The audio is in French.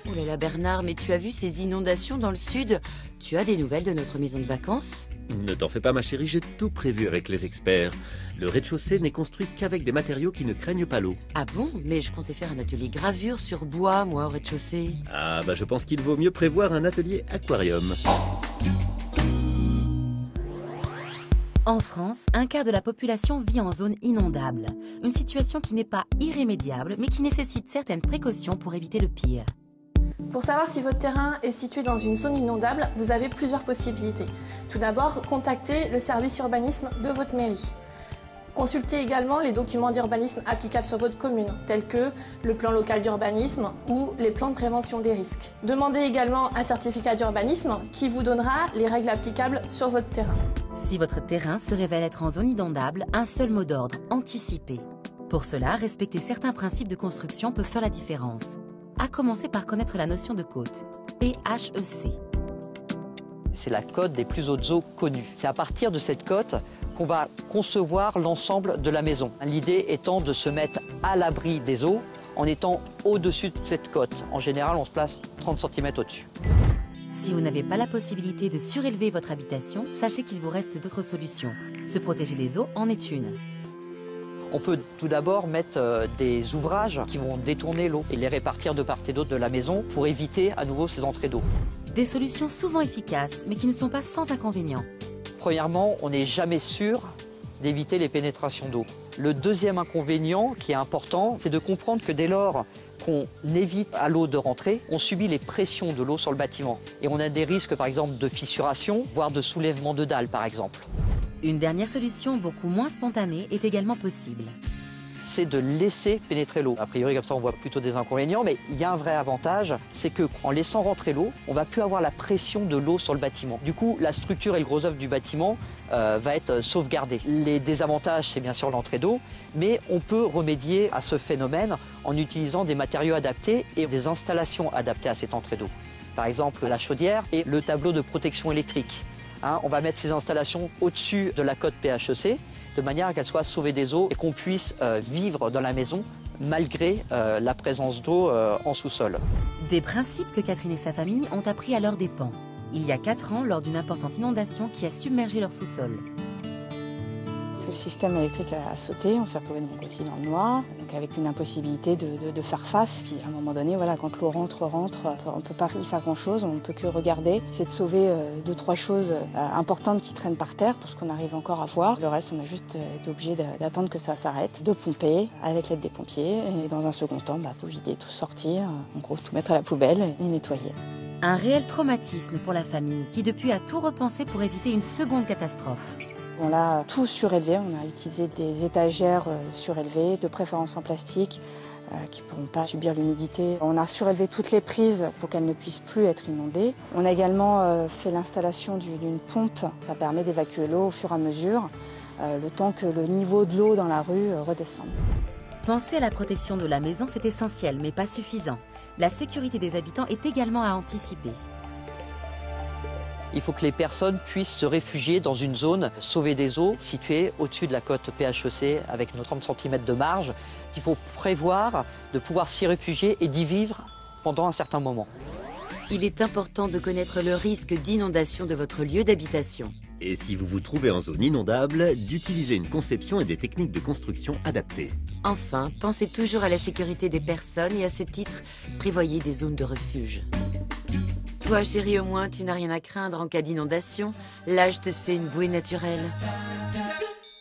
Oh là là Bernard, mais tu as vu ces inondations dans le sud? Tu as des nouvelles de notre maison de vacances? Ne t'en fais pas ma chérie, j'ai tout prévu avec les experts. Le rez-de-chaussée n'est construit qu'avec des matériaux qui ne craignent pas l'eau. Ah bon? Mais je comptais faire un atelier gravure sur bois, moi, au rez-de-chaussée. Ah bah je pense qu'il vaut mieux prévoir un atelier aquarium. En France, un quart de la population vit en zone inondable. Une situation qui n'est pas irrémédiable, mais qui nécessite certaines précautions pour éviter le pire. Pour savoir si votre terrain est situé dans une zone inondable, vous avez plusieurs possibilités. Tout d'abord, contactez le service urbanisme de votre mairie. Consultez également les documents d'urbanisme applicables sur votre commune, tels que le plan local d'urbanisme ou les plans de prévention des risques. Demandez également un certificat d'urbanisme qui vous donnera les règles applicables sur votre terrain. Si votre terrain se révèle être en zone inondable, un seul mot d'ordre, anticiper. Pour cela, respecter certains principes de construction peut faire la différence. À commencer par connaître la notion de côte, PHEC. C'est la cote des plus hautes eaux connues. C'est à partir de cette cote qu'on va concevoir l'ensemble de la maison. L'idée étant de se mettre à l'abri des eaux en étant au-dessus de cette cote. En général, on se place 30 cm au-dessus. Si vous n'avez pas la possibilité de surélever votre habitation, sachez qu'il vous reste d'autres solutions. Se protéger des eaux en est une. On peut tout d'abord mettre des ouvrages qui vont détourner l'eau et les répartir de part et d'autre de la maison pour éviter à nouveau ces entrées d'eau. Des solutions souvent efficaces, mais qui ne sont pas sans inconvénients. Premièrement, on n'est jamais sûr d'éviter les pénétrations d'eau. Le deuxième inconvénient qui est important, c'est de comprendre que dès lors qu'on évite à l'eau de rentrer, on subit les pressions de l'eau sur le bâtiment. Et on a des risques par exemple de fissuration, voire de soulèvement de dalles par exemple. Une dernière solution beaucoup moins spontanée est également possible. C'est de laisser pénétrer l'eau. A priori, comme ça, on voit plutôt des inconvénients, mais il y a un vrai avantage, c'est qu'en laissant rentrer l'eau, on va plus avoir la pression de l'eau sur le bâtiment. Du coup, la structure et le gros œuvre du bâtiment va être sauvegardé. Les désavantages, c'est bien sûr l'entrée d'eau, mais on peut remédier à ce phénomène en utilisant des matériaux adaptés et des installations adaptées à cette entrée d'eau. Par exemple, la chaudière et le tableau de protection électrique. On va mettre ces installations au-dessus de la cote PHEC de manière à qu'elles soient sauvées des eaux et qu'on puisse vivre dans la maison malgré la présence d'eau en sous-sol. Des principes que Catherine et sa famille ont appris à leurs dépens. Il y a 4 ans, lors d'une importante inondation qui a submergé leur sous-sol. Tout le système électrique a sauté, on s'est retrouvé donc aussi dans le noir, donc avec une impossibilité de faire face. Puis à un moment donné, voilà, quand l'eau rentre, on ne peut pas y faire grand-chose, on ne peut que regarder, c'est de sauver 2-3 choses importantes qui traînent par terre pour ce qu'on arrive encore à voir. Le reste, on a juste été obligé d'attendre que ça s'arrête, de pomper avec l'aide des pompiers et dans un second temps, tout vider, tout sortir, en gros tout mettre à la poubelle et nettoyer. Un réel traumatisme pour la famille qui depuis a tout repensé pour éviter une seconde catastrophe. On a tout surélevé, on a utilisé des étagères surélevées, de préférence en plastique, qui ne pourront pas subir l'humidité. On a surélevé toutes les prises pour qu'elles ne puissent plus être inondées. On a également fait l'installation d'une pompe, ça permet d'évacuer l'eau au fur et à mesure, le temps que le niveau de l'eau dans la rue redescende. Penser à la protection de la maison, c'est essentiel, mais pas suffisant. La sécurité des habitants est également à anticiper. Il faut que les personnes puissent se réfugier dans une zone sauvée des eaux située au-dessus de la cote PHEC avec nos 30 cm de marge. Il faut prévoir de pouvoir s'y réfugier et d'y vivre pendant un certain moment. Il est important de connaître le risque d'inondation de votre lieu d'habitation. Et si vous vous trouvez en zone inondable, d'utiliser une conception et des techniques de construction adaptées. Enfin, pensez toujours à la sécurité des personnes et à ce titre, prévoyez des zones de refuge. Toi, chérie, au moins, tu n'as rien à craindre en cas d'inondation. Là, je te fais une bouée naturelle.